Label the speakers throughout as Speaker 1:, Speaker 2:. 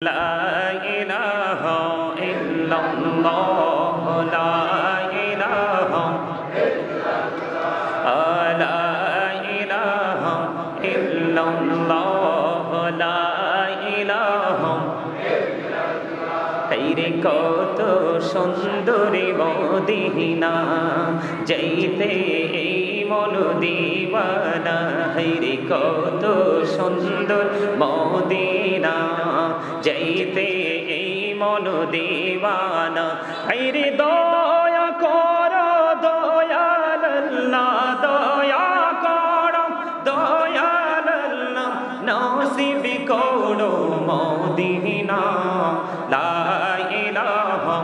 Speaker 1: لا إله إلا الله لا إله لا إله إلا الله لا إله তেরে কত সুন্দরী মদিনা যাইতে এই মন দিওয়ানা হেরে কত সুন্দর মদিনা যাইতে এই মন দিওয়ানা হেরে দয়া কর দয়াল আল্লাহ দয়া কর দয়াল আল্লাহ নসিব করো মদিনা লা ইলাহা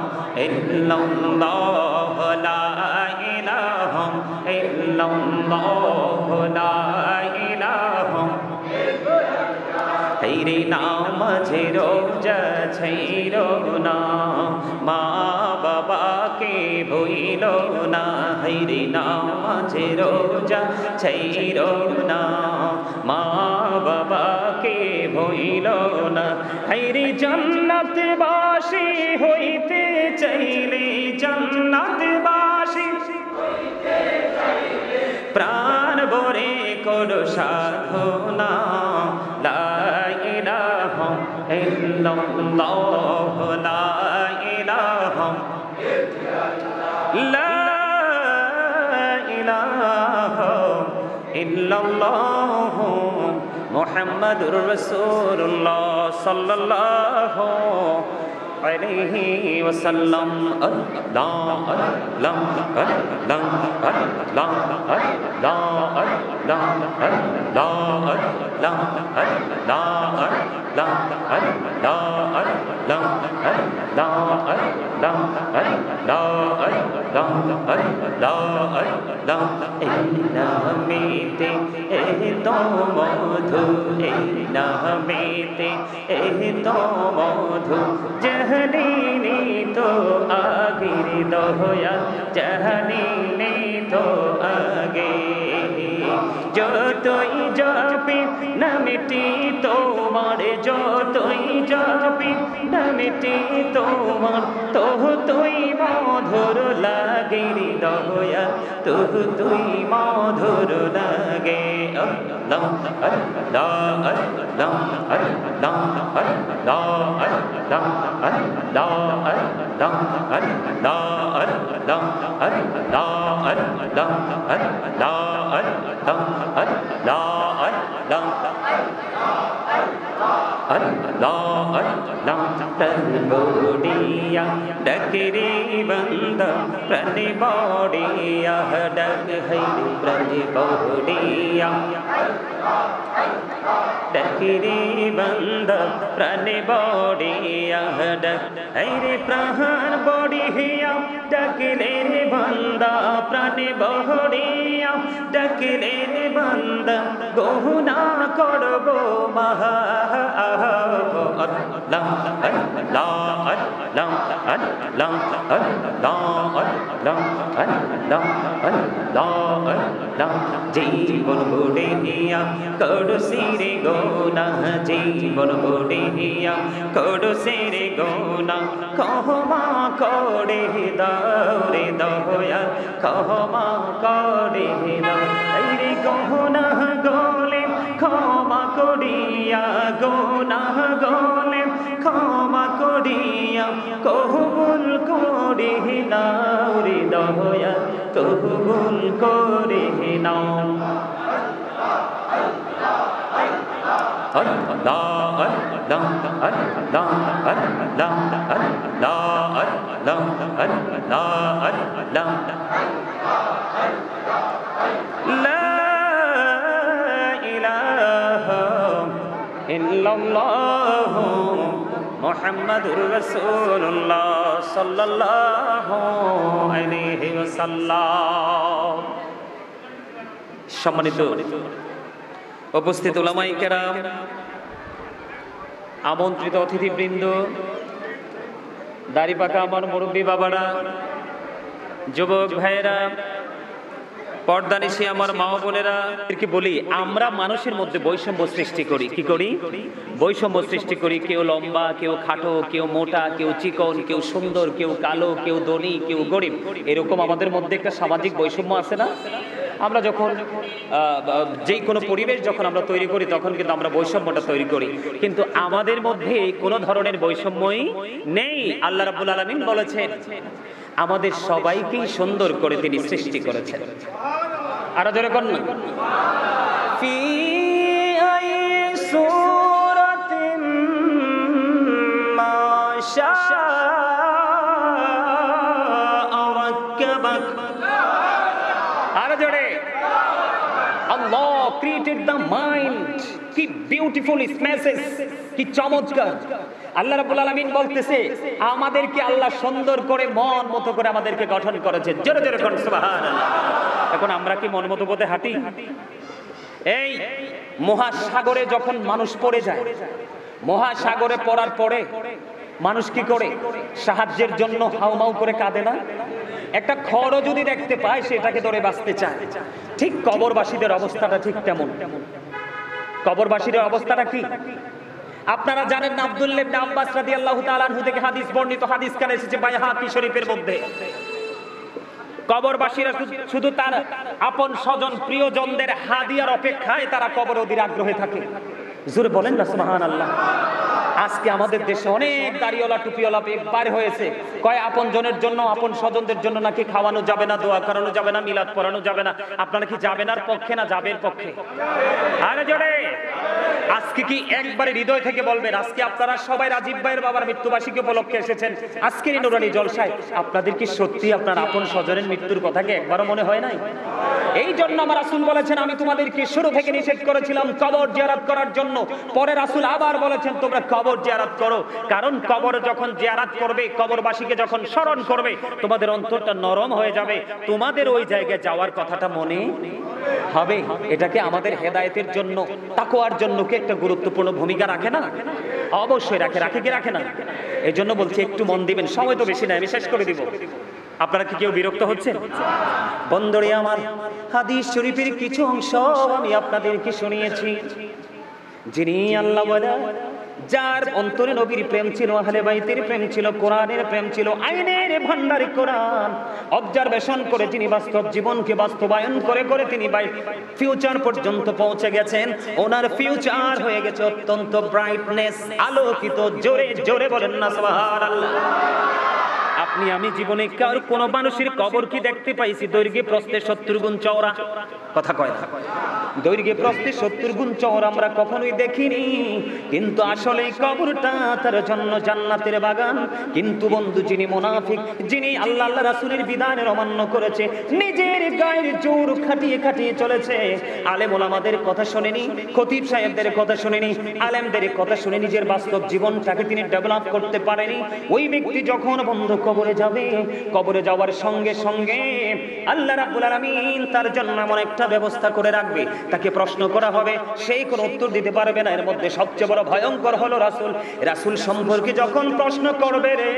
Speaker 1: ইল্লাল্লাহ লা ইলাহা ইল্লাল্লাহ লা ইলাহা তেরে নামাজে রোজা ছাইরো না মা বাবাকে ভুইলো না হেরে নামাজে রোজা ছাইরো না মা বাবাকে ভুইলো না হেরে জান্নাত বাসী হইতে চাইলে জান্নাত বাসী প্রাণ ভরে করো সাধনা লা ইলাহা ইল্লাল্লাহ লা ইলাহা লা ইলাহা ইল্লাল্লাহ মুহাম্মাদুর রাসূলুল্লাহ সাল্লাল্লাহু আলাইহি ওয়াসাল্লাম আল্লাহ আল্লাহ আল্লাহ আল্লাহ আল্লাহ আল্লাহ আল্লাহ আল্লাহ আল্লাহ আল্লাহ আল্লাহ আল্লাহ আল্লাহ আল্লাহ আল্লাহ আল্লাহ আল্লাহ এই নামেতে এত মধু এই নামেতে এত মধু জাহানি তো আগের দয়া জাহানি তো আগে যতই যাবি নামটি তোমার যতই যাবি নামটি তোমার তো তুই মধুর লাগে দয়া তো তুই মধুর লাগে আল্লাহ আল্লাহ আল্লাহ আল্লাহ আল্লাহ আল্লাহ আল্লাহ আল্লাহ আল্লাহ আল্লাহ আল্লাহ আল্লাহ আল্লাহ Allah Allah tanbodiya dakri banda prani bodiya dak hai prani bodiya dakri banda prani bodiya dak hai prahan bodiya dakle banda prani bodiya dakle banda gohuna korbo maha Allah Allah Allah Allah Allah Allah Allah Allah জীবন গড়ে নিয়া করছি রে গোনা জীবন গড়ে নিয়া করছি রে গোনা ক্ষমা করে দাও রে দয়া ক্ষমা করে দাও এই রে গহনা গলে ক্ষমা করিয়া গোনা গলে ক্ষমা করিয়া কবুল করে নাও রে দয়া কবুল করে নাও Allah Allah Allah Allah Allah Allah Allah La ilaha illallah Muhammadur Rasulullah sallallahu alaihi wasallam সম্মানিত উপস্থিত উলামায়ে কেরাম আমন্ত্রিত অতিথিবৃন্দ দাড়ি পাকা আমার মুরব্বী বাবারা যুবক ভাইয়েরা পর্দানিশী আমার মা বোনেরা, কি বলি, আমরা মানুষের মধ্যে বৈষম্য সৃষ্টি করি। কি করি? বৈষম্য সৃষ্টি করি। কেউ লম্বা, কেউ খাটো, কেউ মোটা, কেউ চিকন, কেউ সুন্দর, কেউ কালো, কেউ ধনী, কেউ গরিব। এরকম আমাদের মধ্যে একটা সামাজিক বৈষম্য আছে না? আমরা যখন যে কোনো পরিবেশ যখন আমরা তৈরি করি তখন কিন্তু আমরা বৈষম্যটা তৈরি করি, কিন্তু আমাদের মধ্যে কোনো ধরনের বৈষম্যই নেই। আল্লাহ রাব্বুল আলামিন বলেছেন আমাদের সবাইকেই সুন্দর করে তিনি সৃষ্টি করেছেন। আরো জোরে কোন না? ফি আই সূরাতিন মা শাআ রাক্কাবাক। আরো জোরে। Allah created the mind. কি বিউটিফুল স্মেসেস, কি চমৎকার। আল্লাহ রাব্বুল আলামিন বলতেছে আমাদেরকে আল্লাহ সুন্দর করে মন মতো করে আমাদেরকে গঠন করেছে। জোরে জোরে কোন সুবহানাল্লাহ। এখন আমরা কি মন মতো পথে হাঁটি? এই মহাসাগরে যখন মানুষ পড়ে যায়, মহাসাগরে পড়ার পরে মানুষ কি করে? সাহায্যের জন্য হাউমাউ করে কাঁদে না? একটা খড়ও যদি দেখতে পায় সেটাকে ধরে বাঁচতে চায়। ঠিক কবরবাসীদের অবস্থাটা ঠিক তেমন। কবরবাসীদের অবস্থাটা কি আপনারা জানেন না? আব্দুল্লাহ ইবনে আব্বাস রাদিয়াল্লাহু তাআলা আনহু থেকে হাদিস বর্ণিত, হাদিস কানে এসেছে বাইহাকি শরীফের মধ্যে। কবরবাসীরা শুধু তার আপন স্বজন প্রিয়জনদের হাদিয়ার অপেক্ষায় তারা কবর অধীর আগ্রহে থাকে। জোরে বলেন না সুবহানাল্লাহ। আজকে আমাদের দেশে অনেক দাড়িওয়ালা টুপিওয়ালা বের হয়েছে, কয় আপন জনের জন্য, আপন স্বজনদের জন্য নাকি খাওয়ানো যাবে না, দোয়া করানো যাবে না, মিলাদ পড়ানো যাবে না। আপনারা কি যাবেন আর পক্ষে না যাবের পক্ষে? আরে জোরে। আজকে কি একবারে হৃদয় থেকে বলবেন আজকে আপনারা সবাই রাজীব ভাইয়ের বাবার মৃত্যুবার্ষিকী উপলক্ষে এসেছেন আজকের এই নুরানি জলসায়, আপনাদের কি সত্যি আপনার আপন স্বজনের মৃত্যুর কথা কি একবারও মনে হয় নাই? এই জন্য আমার রাসূল বলেছেন আমি তোমাদেরকে শুরু থেকে নিষেধ করেছিলাম কবর জিয়ারত করার জন্য। পরে রাসূল আবার বলেছেন তোমরা কবর জিয়ারত করো, কারণ কবর যখন জিয়ারত করবে, কবরবাসীকে যখন স্মরণ করবে, তোমাদের অন্তরটা নরম হয়ে যাবে, তোমাদের ওই জায়গায় যাওয়ার কথাটা মনে হবে। এটাকে আমাদের হেদায়েতের জন্য, তাকওয়ার জন্য কি একটা গুরুত্বপূর্ণ ভূমিকা রাখে না? অবশ্যই রাখে। রাখে কি রাখে না? এই জন্য বলছি একটু মন দিবেন, সময় তো বেশি নাই, আমি শেষ করে দিব। আপনারা কি কেউ বিরক্ত হচ্ছেন? বন্ধুরে আমার, হাদিস শরীফের কিছু অংশ আমি আপনাদেরকে শুনিয়েছি। যিনি আল্লাহ বলে, যার অন্তরে নবীর প্রেম ছিল, আহলে বাইতের প্রেম ছিল, কোরআনের প্রেম ছিল, আইনের ভান্ডারে কোরআন অবজারভেশন করে যিনি বাস্তব জীবনকে বাস্তবায়ন করে করে তিনি ফিউচার পর্যন্ত পৌঁছে গেছেন, ওনার ফিউচার হয়ে গেছে অত্যন্ত ব্রাইটনেস, আলোকিত। জোরে জোরে বলেন না সুবহানাল্লাহ। আপনি আমি জীবনে কার কোন মানুষের কবর কি দেখতে পাইছি দৈর্ঘ্যে প্রস্থে 70 গুণ চওড়া? কথা কয় না। দৈর্ঘ্যে প্রস্থে 70 গুণ চওড়া আমরা কখনোই দেখিনি, কিন্তু আসলে কবরটা তার জন্য জান্নাতের বাগান। কিন্তু বন্ধু, যিনি মুনাফিক, যিনি আল্লাহ রাসূলের বিধানের অমান্য করেছে, নিজের গায়ের জোর খাটিয়ে খাটিয়ে চলেছে, আলেম ওলামাদের কথা শুনেনি, খতিব সাহেবদের কথা শুনেনি, আলেমদের কথা শুনে নিজের বাস্তব জীবনটাকে তিনি ডেভেলপ করতে পারেনি, ওই ব্যক্তি যখন বন্ধু কবরে যাবে, কবরে যাওয়ার সঙ্গে সঙ্গে আল্লাহ রাব্বুল আলামিন তার জন্য এমন একটা ব্যবস্থা করে রাখবে, তাকে প্রশ্ন করা হবে, সেই কোনো উত্তর দিতে পারবে না। এর মধ্যে সবচেয়ে বড় ভয়ঙ্কর হলো রাসূল সম্পর্কে যখন প্রশ্ন করবে রে,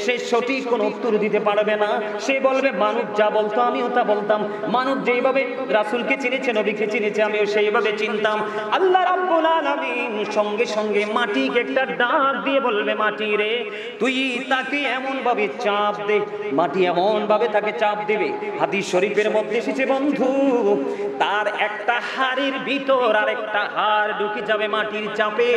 Speaker 1: সে সঠিক কোনো উত্তর দিতে পারবে না। সে বলবে মানুষ যা বলতো আমিও তা বলতাম, মানুষ যেইভাবে রাসূলকে চিনেছে, নবীকে চিনেছে, আমিও সেইভাবে চিনতাম। আল্লাহ রাব্বুল আলামিন সঙ্গে সঙ্গে মাটিকে একটা ডাক দিয়ে বলবে, মাটি রে তুই তাকে এমন ভাবে চাপ দে, মাটি এমন ভাবে তাকে চাপ দিবে। হাদিস শরীফের মধ্যে এসেছে বন্ধু, তার একটা হাড়ের ভিতর আর একটা হাড় ঢুকে যাবে মাটির চাপে।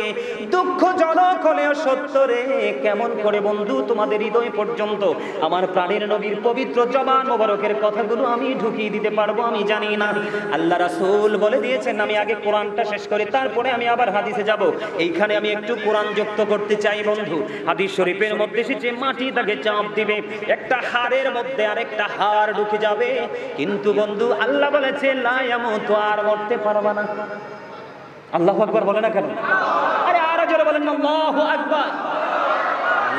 Speaker 1: দুঃখজনক হলেও সত্য রে। কেমন করে বন্ধু তোমাদের হৃদয় পর্যন্ত আমার প্রাণের নবীর পবিত্র জবান মোবারকের কথাগুলো আমি ঢুকিয়ে দিতে পারবো আমি জানি না। আল্লাহ রাসূল বলে দিয়েছেন, আমি আগে কোরআনটা শেষ করি, তারপরে আমি আবার হাদিসে যাব। এইখানে আমি একটু কোরআন যুক্ত করতে চাই বন্ধু। হাদিস শরীফের মধ্যে এসেছে মাটি তাকে চাপ দিবে, একটা হাড়ের মধ্যে আরেকটা হাড় ঢুকে যাবে। কিন্তু বন্ধু আল্লাহ বলেছে লা ইয়ামুতু, আর মরতে পারবে না। আল্লাহু আকবার বলে না কেন? আরে আরো জোরে বলেন আল্লাহু আকবার।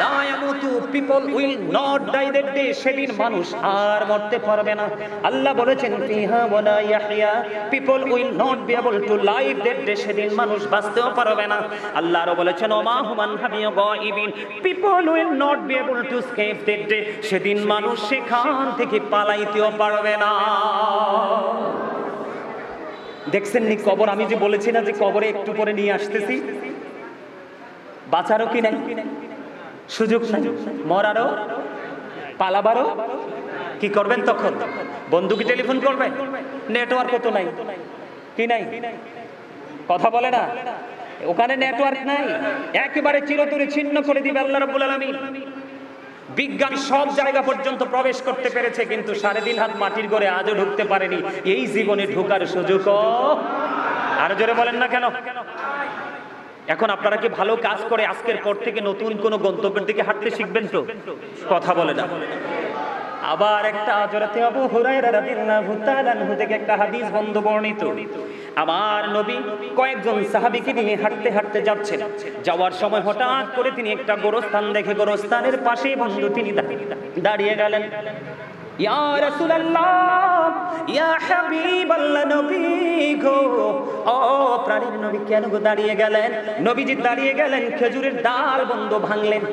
Speaker 1: লা ইয়ামুতু, people will not die that day, সেদিন মানুষ আর মরতে পারবে না। আল্লাহ বলেছেন ফিহা ওয়ালা ইয়াহইয়া, people will not be able to live that day, সেদিন মানুষ বাঁচতেও পারবে না। আল্লাহ আরো বলেছেন ওমা হুমান হাবিয়া গায়িবিন, people will not be able to escape that day, সেদিন মানুষ সেখান থেকে পালাইতেও পারবে না। দেখছেন নি কবর, আমি যে বলেছি না যে কবরে একটু পরে নিয়ে আসতেছি, বাঁচারও কি নাই সুযোগ নাই, মরারও পালাবারও। কি করবেন তখন? বন্ধুকে টেলিফোন করবেন, নেটওয়ার্ক তো নাই, কি নাই, কথা বলে না, ওখানে নেটওয়ার্ক নাই, একেবারে চিরতরে ছিন্ন করে দিবে আল্লাহ রাব্বুল আলামিন। বিজ্ঞান সব জায়গা পর্যন্ত প্রবেশ করতে পেরেছে, কিন্তু 3.5 হাত মাটির ঘরে আজও ঢুকতে পারেনি। এই জীবনে ঢোকার সুযোগও, আরো জোরে বলেন না কেন? এখন আপনারা কি ভালো কাজ করে আজকের পর থেকে নতুন কোন গন্তব্যের দিকে হাঁটতে শিখবেন তো? কথা বলে না। আবার একটা হযরত আবু হুরায়রা রাদিয়াল্লাহু তাআলা আনহু থেকে একটা হাদিস বর্ণিত। আমার নবী কয়েকজন সাহাবীকে নিয়ে হাঁটতে হাঁটতে যাচ্ছেন, যাওয়ার সময় হঠাৎ করে তিনি একটা গোরস্থান দেখে গোরস্থানের পাশে বন্ধু তিনি দাঁড়িয়ে গেলেন। ইয়া রাসূলুল্লাহ, ইয়া হাবিবাল্লাহ, নবী গো, ও প্রাণের নবী কেন গো দাঁড়িয়ে গেলেন? নবীজি দাঁড়িয়ে গেলেন, খেজুরের ডাল বন্ধ ভাঙলেন।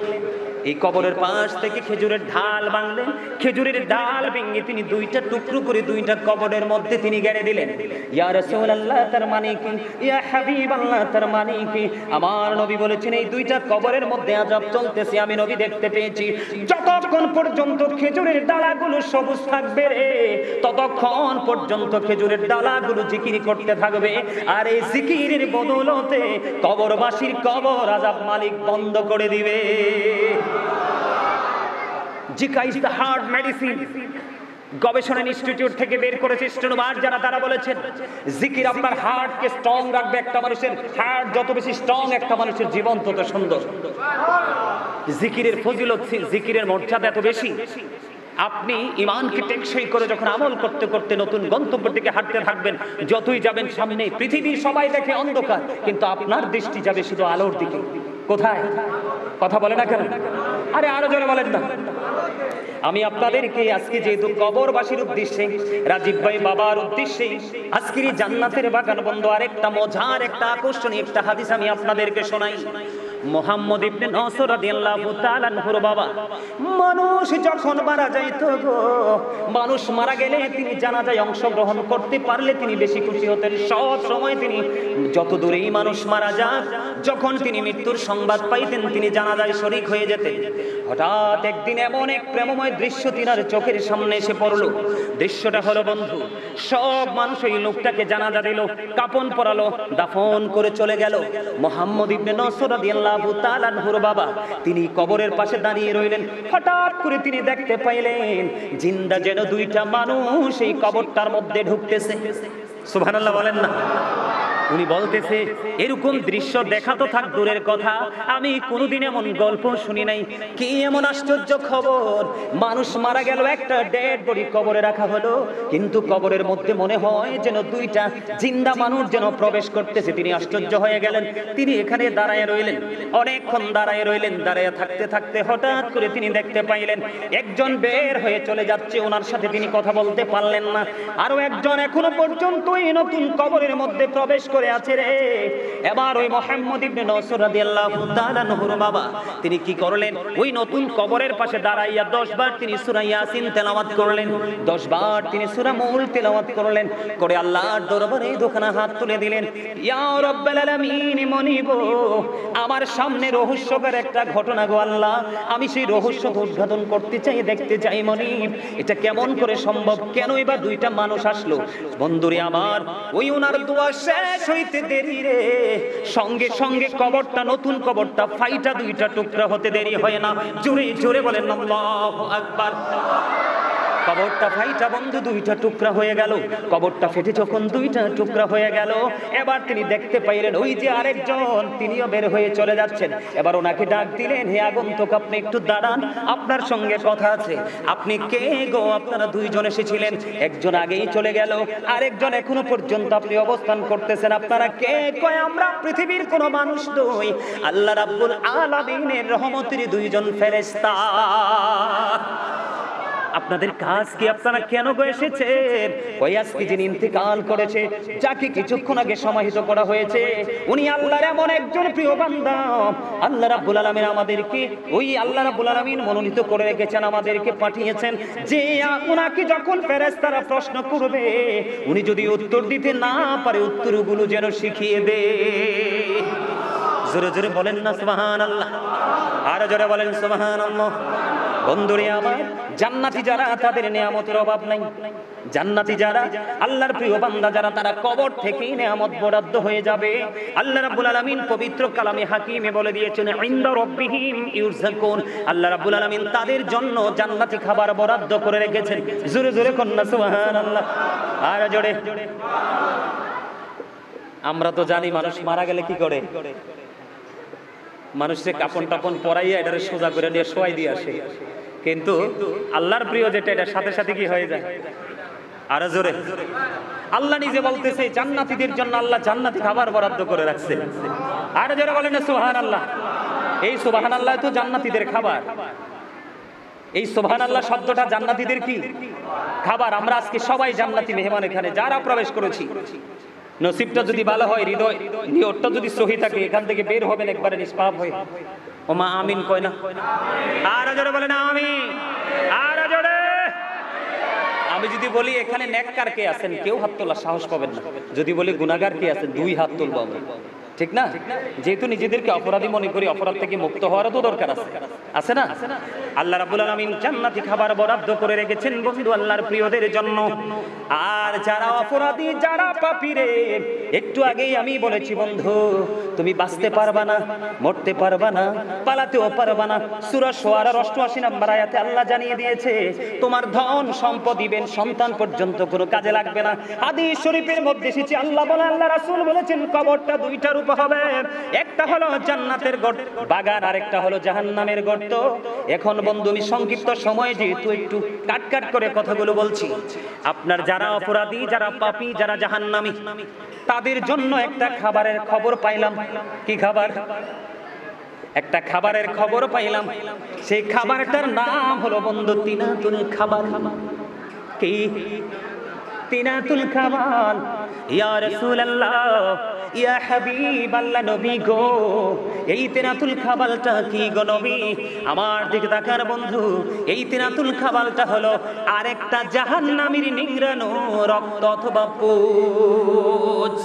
Speaker 1: এই কবরের পাশ থেকে খেজুরের ঢাল ভাঙলেন, খেজুরের ডাল ভেঙে তিনি দুইটা টুকরো করে দুইটা কবরের মধ্যে তিনি গেড়ে দিলেন। ইয়া রাসূলুল্লাহ, তার মানে কি? ইয়া হাবিবাল্লাহ, তার মানে কি? আমার নবী বলেছেন এই দুইটা কবরের মধ্যে আযাব চলতেছে, আমি নবী দেখতে পেয়েছি। যতক্ষণ পর্যন্ত খেজুরের ডালাগুলো সবুজ থাকবে রে, ততক্ষণ পর্যন্ত খেজুরের ডালাগুলো জিকির করতে থাকবে, আর এই জিকিরের বদৌলতে কবরবাসীর কবর আযাব মালিক বন্ধ করে দিবে। Zika is the heart medicine. গবেষণা ইনস্টিটিউট থেকে বের করেছে স্টেনোবার যারা, তারা বলেছেন জিকির আপনার হার্টকে স্ট্রং রাখবে। একটা মানুষের হার্ট যত বেশি স্ট্রং, একটা মানুষের জীবন তত সুন্দর। জিকিরের ফজিলত, জিকিরের মর্যাদা এত বেশি। আপনি ঈমানকে টেকসই করে যখন আমল করতে করতে নতুন গন্তব্যের দিকে হাঁটতে থাকবেন, যতই যাবেন সামনে পৃথিবীর সবাই দেখে অন্ধকার, কিন্তু আপনার দৃষ্টি যাবে শুধু আলোর দিকে। কোথায়? কথা বলে না কেন? আরে আরো জোরে বলেন না। আমি আপনাদেরকে আজকে যেহেতু কবরবাসীর উদ্দেশ্যে, রাজীব ভাই বাবার উদ্দেশ্যে আজকের জান্নাতের বাগান বন্ধু আরেকটা মজার, একটা আকর্ষণীয় একটা হাদিস আমি আপনাদেরকে শোনাই। মুহাম্মদ ইবনে নসর রাদিয়াল্লাহু তাআলা আনহুর বাবা, মানুষ যখন মারা যাইতো গো, মানুষ মারা গেলে তিনি জানাজায় অংশগ্রহণ করতে পারলে তিনি বেশি খুশি হতেন। সব সময় তিনি যত দূরেই মানুষ মারা যাক, যখন তিনি মৃত্যুর সংবাদ পাইতেন তিনি জানাজায় শরীক হয়ে যেতেন। হঠাৎ একদিন এমন এক প্রেমময় দৃশ্য তিনার চোখের সামনে এসে পড়লো। দৃশ্যটা হলো বন্ধু, সব মানুষ ওই লোকটাকে জানাজা দিল, কাফন পরালো, দাফন করে চলে গেল। মুহাম্মদ ইবনে নসর রাদিয়াল্লাহু তাআলা আনহুর বাবা তিনি কবরের পাশে দাঁড়িয়ে রইলেন। হঠাৎ করে তিনি দেখতে পাইলেন জিন্দা যেন দুইটা মানুষ এই কবরটার মধ্যে ঢুকতেছে। সুবহানাল্লাহ বলেন না। উনি বলতেছে এরকম দৃশ্য দেখা তো থাক দূরের কথা, আমি কোনোদিন এমন গল্প শুনি নাই। কি এমন আশ্চর্য খবর, মানুষ মারা গেল, একটা ডেড বডি কবরে রাখা হলো, কিন্তু কবরের মধ্যে মনে হয় যেন দুইটা জিন্দা মানুষ যেন প্রবেশ করতেছে। তিনি আশ্চর্য হয়ে গেলেন। তিনি এখানে দাঁড়ায় রইলেন, অনেকক্ষণ দাঁড়ায় রইলেন। দাঁড়ায় থাকতে থাকতে হঠাৎ করে তিনি দেখতে পাইলেন একজন বের হয়ে চলে যাচ্ছে, ওনার সাথে তিনি কথা বলতে পারলেন না। আরো একজন এখনো পর্যন্ত এই নতুন কবরের মধ্যে প্রবেশ করে আছে রে। এবার ওই মুহাম্মদ ইবনে নসর রাদিয়াল্লাহু তাআলা আনহুর বাবা তিনি কি করলেন, ওই নতুন কবরের পাশে দাঁড়াইয়া 10 বার তিনি সূরা ইয়াসিন তেলাওয়াত করলেন, 10 বার তিনি সূরা মুলক তেলাওয়াত করলেন, করে আল্লাহর দরবারে দুখানা হাত তুলে দিলেন। ইয়া রাব্বাল আলামিন, মনিব আমার সামনে রহস্যকর একটা ঘটনা গো আল্লাহ, আমি সেই রহস্য উদ্ঘাটন করতে চাই, দেখতে চাই মনিব এটা কেমন করে সম্ভব, কেন এবার দুইটা মানুষ আসলো। বন্ধুরে আমার, ওই ওনার দোয়া শেষ হইতে দেরি রে, সঙ্গে সঙ্গে কবরটা, নতুন কবরটা ফাইটা দুইটা টুকরা হতে দেরি হয় না। জোরে জোরে বলেন আল্লাহু আকবার। কবরটা ফাইটা বন্ধু দুইটা টুকরা হয়ে গেল। কবরটা ফেটে যখন দুইটা টুকরা হয়ে গেল, এবার তিনি দেখতে পাইলেন ওই যে আরেকজন, তিনিও বের হয়ে চলে যাচ্ছেন। এবার ওনাকে ডাক দিলেন, হে আগন্তুক, আপনি একটু দাঁড়ান, আপনার সঙ্গে কথা আছে। আপনি কে গো? আপনারা দুইজন এসেছিলেন, একজন আগেই চলে গেল, আরেকজন এখনো পর্যন্ত আপনি অবস্থান করতেছেন। আপনারা কে? কয় আমরা পৃথিবীর কোন মানুষ নই, আল্লাহ রাব্বুল আলামিনের রহমতের দুইজন ফেরেশতা। আপনাদের কাজ কি? আপনারা কেন গো এসেছেন? ওই আজকে যিনি ইন্তেকাল করেছে, যাকে কিছুক্ষণ আগে সমাহিত করা হয়েছে, উনি আল্লাহর এমন একজন প্রিয় বান্দা। আল্লাহ রাব্বুল আলামিন আমাদেরকে, ওই আল্লাহ রাব্বুল আলামিন মনোনীত করে রেখেছেন, আমাদেরকে পাঠিয়েছেন যে উনাকে যখন ফেরেশতারা প্রশ্ন করবে, উনি যদি উত্তর দিতে না পারে, উত্তরগুলো যেন শিখিয়ে দেয়। জোরে জোরে বলেন না সুবহানাল্লাহ, আর জোরে বলেন সুবহানাল্লাহ। বন্ধুরে আমার, জান্নাতি যারা, তাদের নিয়ামতের অভাব নাই। জান্নাতি যারা, আল্লাহর প্রিয় বান্দা যারা, তারা কবর থেকেই নিয়ামত বরাদ্দ হয়ে যাবে। আল্লাহ রাব্বুল আলামিন পবিত্র কালামে হাকিমে বলে দিয়েছেন, ইনদা রাব্বিহিম ইউরযাকুন। আল্লাহ রাব্বুল আলামিন তাদের জন্য জান্নাতি খাবার বরাদ্দ করে রেখেছেন। জোরে জোরে কন্না সুবহানাল্লাহ, আর জোরে। আমরা তো জানি মানুষ মারা গেলে কি করে, মানুষকে কাপন টাপন পরাইয়া এটারে সোজা করে নিয়ে শোয়াই দিয়ে আসে, কিন্তু আল্লাহর প্রিয় যেটা, এটা সাথে সাথে কি হয়ে যায়? আরো জোরে। আল্লাহ নিজে বলতেছে জান্নাতীদের জন্য আল্লাহ জান্নাতি খাবার বরাদ্দ করে রাখছে। আরো জোরে বলেন না সুবহানাল্লাহ। এই সুবহানাল্লাহ তো জান্নাতীদের খাবার। এই সুবহানাল্লাহ শব্দটা জান্নাতীদের কি খাবার। আমরা আজকে সবাই জান্নাতি মেহমান, এখানে যারা প্রবেশ করেছি, নসিবটা যদি ভালো হয়, হৃদয় নিয়তটা যদি সহি থাকে, এখান থেকে বের হবেন একবারে নিষ্পাপ হয়ে। ওমা আমিন কয় না? আর জোরে বলেন আমিন, আর জোরে। আমি যদি বলি এখানে নেককার কে আছেন, কেউ হাত তোলার সাহস পাবেন না। যদি বলি গুনাহগার কে আছেন, দুই হাত তুলবো আমরা, ঠিক না? যেহেতু নিজেদেরকে অপরাধী মনে করি, অপরাধ থেকে মুক্ত হওয়ারও তো দরকার আছে, আছে না? আল্লাহ রাব্বুল আলামিন জান্নাতি খাবার বরাদ্দ করে রেখেছেন বন্ধু আল্লাহর প্রিয়দের জন্য। আর যারা অপরাধী, যারা পাপী রে, একটু আগেই আমি বলেছি বন্ধু, তুমি বাঁচতে পারবা না, মরতে পারবা না, পালাতেও পারবা না। সূরা শুআরার 88 নম্বর আয়াতে আল্লাহ জানিয়ে দিয়েছে, তোমার ধন সম্পদ দিবেন, সন্তান পর্যন্ত কোনো কাজে লাগবে না। হাদিস শরীফের মধ্যে এসেছে, আল্লাহ বলেন, আল্লাহ রাসূল বলেছেন, কবরটা দুইটা রূপ হবে, একটা হলো জান্নাতের বাগান, আর একটা হলো জাহান্নামের গর্ত। এখন বন্ধু আমি সংক্ষিপ্ত সময়ে যেহেতু একটু কাট করে কথাগুলো বলছি, আপনার যারা অপরাধী, যারা পাপী, যারা জাহান্নামী, তাদের জন্য একটা খাবারের খবর পাইলাম। কি খাবার? একটা খাবারের খবর পাইলাম। সেই খাবারটার নাম হলো বন্ধু তিনাতুল খাবার। কি? তিনাতুল খাবার। ইয়া রাসূলুল্লাহ, ইয়া হাবিবাল্লাহ, নবী গো, এই তিনাতুল খাবারটা কি গো নবী? আমার দিকে তাকার বন্ধু, এই তিনাতুল খাবারটা হলো আরেকটা জাহান্নামীর নিংড়ানো রক্ত অথবা পুঁজ।